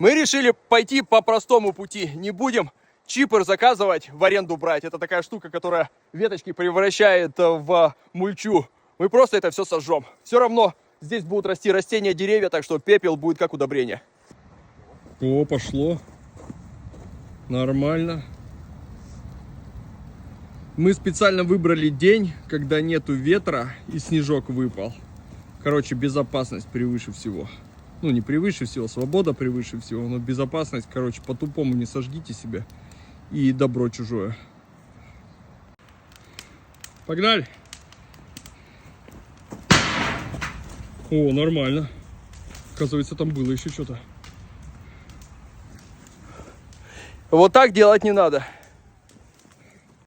Мы решили пойти по простому пути. Не будем чипер заказывать, в аренду брать. Это такая штука, которая веточки превращает в мульчу. Мы просто это все сожжем. Все равно здесь будут расти растения, деревья, так что пепел будет как удобрение. О, пошло. Нормально. Мы специально выбрали день, когда нету ветра и снежок выпал. Короче, безопасность превыше всего. Ну, не превыше всего, свобода превыше всего, но безопасность, короче, по-тупому не сожгите себя. И добро чужое. Погнали! О, нормально. Оказывается, там было еще что-то. Вот так делать не надо.